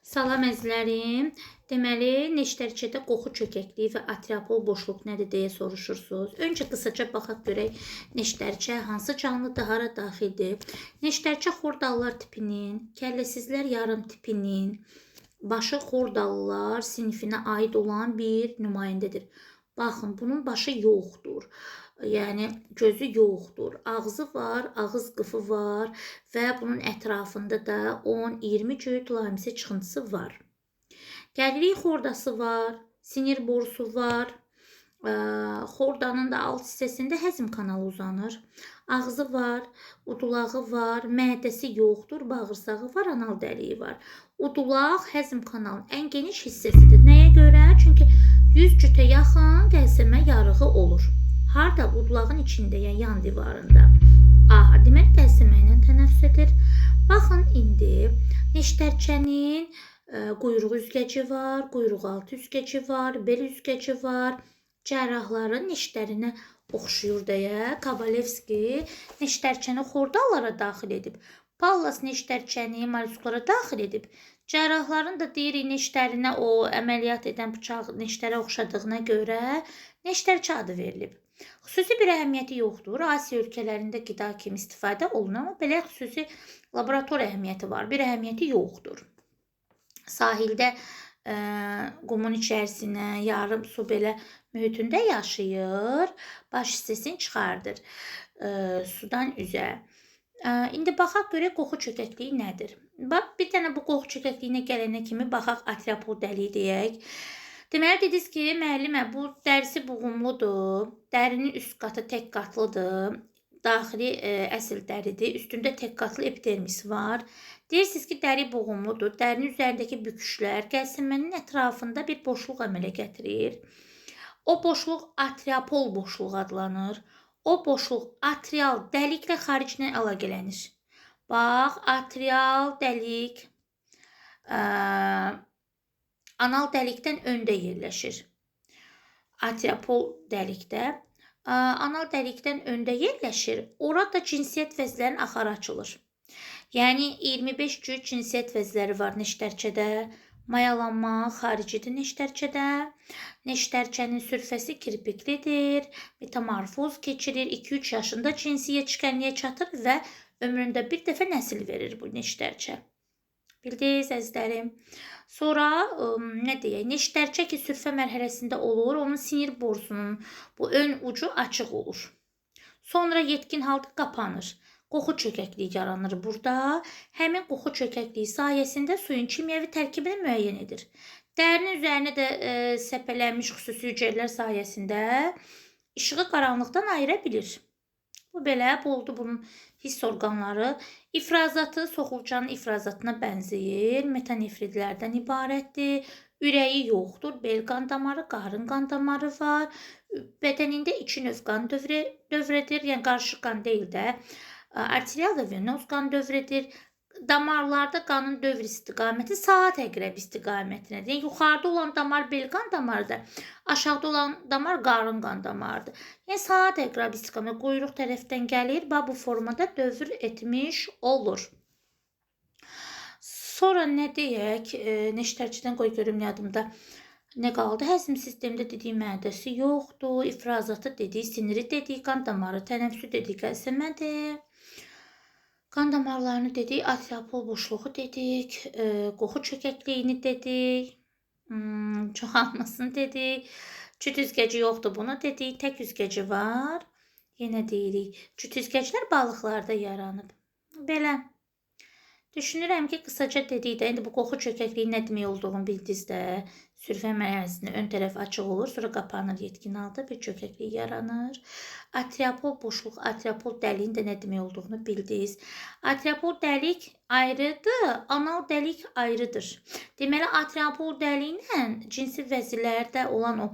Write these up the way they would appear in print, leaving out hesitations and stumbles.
Salam əzizlərim. Deməli, neştərçədə qoxu çökəkliyi və atriapol boşluq nədir deyə soruşursunuz. Öncə qısaca baxaq görək neştərçə hansı canlıdır, hara daxildir. Neştərçə xordallar tipinin, kəlləsizlər yarım tipinin, başı xordallar sinifinə aid olan bir nümayəndədir. Baxın, bunun başı yoxdur. Yəni gözü yoxdur. Ağzı var, ağız qıfı var və bunun ətrafında da 10-20 cüt lamisə çıxıntısı var. Gəlirik xordası var, sinir borusu var. Xordanın da alt hissəsində həzm kanalı uzanır. Ağzı var, udulağı var, mədəsi yoxdur, bağırsağı var, anal dəliyi var. Udulaq həzm kanalının ən geniş hissəsidir. Nəyə görə? Çünki 100 cütə yaxın qəlsəmə yarığı olur. Harda? Udulağın içində, yəni yan divarında. Aha, demək qəlsəmə ilə tənəffüs edir. Baxın indi neştərçənin quyruq üzgəci var, quyruq altı üzgəci var, bel üzgəci var. Cərrahların neştərinə oxşuyur deyə Kavalevski neştərçəni xordallara daxil edib. Pallas neştərçəni mollusklara daxil edib. Cərrahların da deyirik neştərinə o əməliyyat edən bıçaq neştərə oxşadığına görə neştərçə adı verilib. Xüsusi bir əhəmiyyəti yoxdur. Asiya ölkələrində qida kimi istifadə olunur, amma belə xüsusi laborator əhəmiyyəti var. Bir əhəmiyyəti yoxdur. Sahildə qumun içərisinə, yarım su belə mühitində yaşayır. Baş hissəsini çıxardır sudan üzə. İndi baxaq görək qoxu çökəkliyi nədir? Bax, bir dənə bu qoxu çökəkliyinə gələnə kimi baxaq atriapol dəliyi deyək. Deməli, dediniz ki, müəllimə, bu dərisi buğumludur, dərinin üst qatı tək qatlıdır, daxili əsl dəridir, üstündə tək qatlı epidermis var. Deyirsiniz ki, dəri buğumludur, dərinin üzərindəki büküşlər qəlsəmənin ətrafında bir boşluq əmələ gətirir. O boşluq atriapol boşluğu adlanır. O boşluq atrial dəliklə xariclə əlaqələnir. Bax, atrial dəlik anal dəlikdən öndə yerləşir. Atriapol dəlikdə anal dəlikdən öndə yerləşir. Orada cinsiyyət vəzlərinin axarı açılır. Yəni 25 cür cinsiyyət vəzləri var neştərçədə. Mayalanma xaricidir neştərçədə. Neştərçənin sürfəsi kirpiklidir. Metamorfoz keçirir. 2-3 yaşında cinsi yetişkənliyə çatır və ömründə bir dəfə nəsil verir bu neştərçə. Bildiniz əzizlərim. Sonra nə deyək? Neştərçə ki sürfə mərhələsində olur, onun sinir borusunun bu ön ucu açıq olur. Sonra yetkin halda qapanır. Qoxu çökəkliyi yaranır burada. Həmin qoxu çökəkliyi sayəsində suyun kimyəvi tərkibini müəyyən edir. Dərinin üzərinə də səpələnmiş xüsusi hüceyrələr sayəsində işığı qaranlıqdan ayıra bilir. Bu belə oldu bunun hiss orqanları. İfrazatı soxulcanın ifrazatına bənzəyir. Metanefridlərdən ibarətdir. Ürəyi yoxdur. Bel qan damarı, qarın qan damarı var. Bədənində 2 növ qan dövrədir. Yəni qarışıq qan deyil də. Arterial və venoz qan dövrədir. Damarlarda qanın dövr istiqaməti saat əqrəbi istiqamətinədir. Yəni yuxarıda olan damar bel qan damarıdır. Aşağıda olan damar qarın qan damarıdır. Yəni saat əqrəbi istiqaməti quyruq tərəfdən gəlir və bu formada dövr etmiş olur. Sonra nə deyək? Neştərçədən qoy görüm yadımda. Nə qaldı? Həzm sistemində dedik mədəsi yoxdur. İfrazatı dedik, siniri dedik, qan damarı, tənəffüsü dedik, qəlsəmədir. Qan damarlarını dedik, atriapol boşluğu dedik, qoxu çökəkliyini dedik, çoxalmasını dedik, cüt üzgəci yoxdur bunu dedik, tək üzgəci var. Yenə deyirik, cüt üzgəclər balıqlarda yaranıb. Belə. Düşünürəm ki, qısaca dedik də, indi bu qoxu çökəkliyi nə demək olduğunu bildiniz də. Sürfə mərhələsində ön tərəf açıq olur, sonra qapanır yetkin halda bir çökəklik yaranır. Atriapol boşluq, atriapol dəliyin də nə demək olduğunu bildiniz. Atriapol dəlik ayrıdır, anal dəlik ayrıdır. Deməli, atriapol dəliyi ilə cinsi vəzlərdə olan o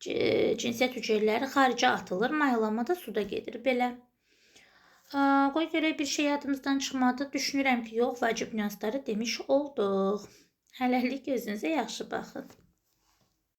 cinsiyyət hüceyrələri xaricə atılır, mayalanmada suda gedir. Belə. Qoy görək bir şey yadımızdan çıxmadı. Düşünürəm ki, yox, vacib nüansları demiş olduq. Hələlik gözünüzə yaxşı baxın.